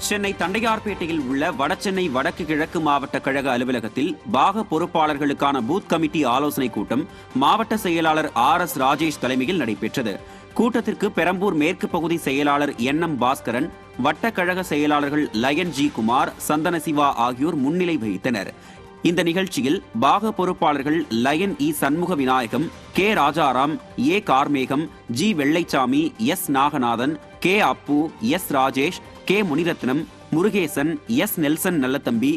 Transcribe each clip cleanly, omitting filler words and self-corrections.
சென்னை தண்டையார்பேட்டையில் உள்ள வடசென்னை வடக்கு கிழக்கு மாவட்ட கழக அலுவலகத்தில் பாக பொறுப்பாளர்களுக்கான பூத் கமிட்டி ஆலோசனைக் கூட்டம் மாவட்ட செயலாளர் RS ராஜேஷ் தலைமையில் நடைபெற்றது. கூட்டத்திற்கு பெரம்பூர் மேற்கு பகுதி செயலாளர் NM பாஸ்கரன், வட்ட கழக செயலாளர்கள் லயன் G குமார், சந்தன சிவா ஆகியோர் முன்னிலை வகித்தனர். இந்த நிகழ்ச்சியில் பாக பொறுப்பாளர்கள் Lion E Shanmuga Vinayagam, K Rajaram, A Karmegam, G Vellaichamy, S Naganathan, K Appu, S Rajesh, K Muniratnam, Murugesan, S Nelson Nallathambi,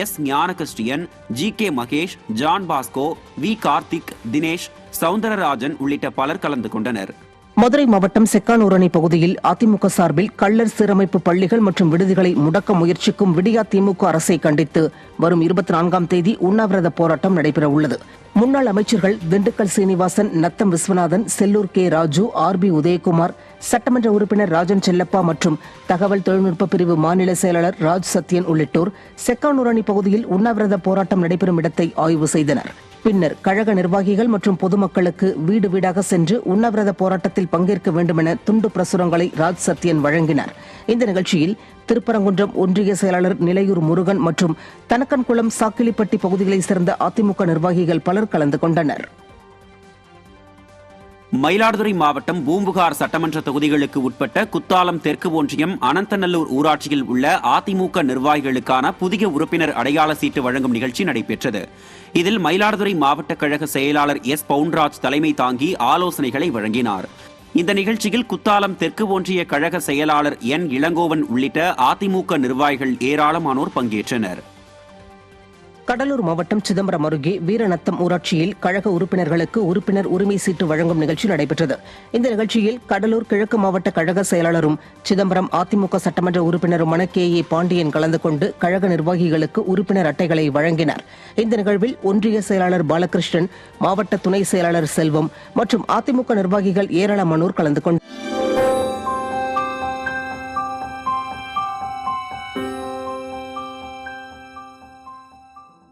S Gnanachristian, GK Mahesh, John Bosco, V Karthik, Dinesh, Soundararajan உள்ளிட்ட பலர் கலந்து கொண்டனர். மதுரை மாவட்டம் செக்கானூரணி பகுதியில் அதிமுக சார்பில் கள்ளர் சீரமைப்பு பள்ளிகள் மற்றும் விடுதிகளை முடக்க முயற்சிக்கும் விடியா திமுக அரசை கண்டித்து வரும் 24ஆம் தேதி உண்ணாவிரத போராட்டம் நடைபெற உள்ளது. முன்னாள் அமைச்சர்கள் திண்டுக்கல் சீனிவாசன், நத்தம் விஸ்வநாதன், செல்லூர் K ராஜு, RB உதயகுமார், சட்டமன்ற உறுப்பினர் ராஜன் செல்லப்பா மற்றும் தகவல் தொழில்நுட்ப பிரிவு மாநில செயலாளர் ராஜ் சத்யன் உள்ளிட்டோர் செக்கானூரணி பகுதியில் உண்ணாவிரத போராட்டம் நடைபெறும் இடத்தை ஆய்வு செய்தனர். பின்னர் கழக நிர்வாகிகள் மற்றும் பொதுமக்களுக்கு வீடு வீடாக சென்று உண்ணாவிரத போராட்டத்தில் பங்கேற்க வேண்டுமென துண்டு பிரசுரங்களை ராஜ் சத்யன் வழங்கினார். இந்த நிகழ்ச்சியில் திருப்பரங்குன்றம் ஒன்றிய செயலாளர் நிலையூர் முருகன் மற்றும் தனக்கன்குளம், சாக்கிலிப்பட்டி பகுதிகளைச் சேர்ந்த அதிமுக நிர்வாகிகள் பலர் கலந்து கொண்டனர். மயிலாடுதுறை மாவட்டம் பூம்புகார் சட்டமன்ற தொகுதிகளுக்கு உட்பட்ட குத்தாலம் தெற்கு ஒன்றியம், அனந்தநல்லூர் ஊராட்சியில் உள்ள அதிமுக நிர்வாகிகளுக்கான புதிய உறுப்பினர் அடையாள சீட்டு வழங்கும் நிகழ்ச்சி நடைபெற்றது. இதில் மயிலாடுதுறை மாவட்ட கழக செயலாளர் S பவுன்ராஜ் தலைமை தாங்கி ஆலோசனைகளை வழங்கினார். இந்த நிகழ்ச்சியில் குத்தாலம் தெற்கு ஒன்றிய கழக செயலாளர் N இளங்கோவன் உள்ளிட்ட அதிமுக நிர்வாகிகள் ஏராளமானோர் பங்கேற்றனர். கடலூர் மாவட்டம் சிதம்பரம் அருகே வீரநத்தம் ஊராட்சியில் கழக உறுப்பினர்களுக்கு உறுப்பினர் உரிமை சீட்டு வழங்கும் நிகழ்ச்சி நடைபெற்றது. இந்த நிகழ்ச்சியில் கடலூர் கிழக்கு மாவட்ட கழக செயலாளரும் சிதம்பரம் அதிமுக சட்டமன்ற உறுப்பினருமான KA பாண்டியன் கலந்து கொண்டு கழக நிர்வாகிகளுக்கு உறுப்பினர் அட்டைகளை வழங்கினார். இந்த நிகழ்வில் ஒன்றிய செயலாளர் பாலகிருஷ்ணன், மாவட்ட துணை செயலாளர் செல்வம் மற்றும் அதிமுக நிர்வாகிகள் ஏராளமானோர் கலந்து கொண்டனர்.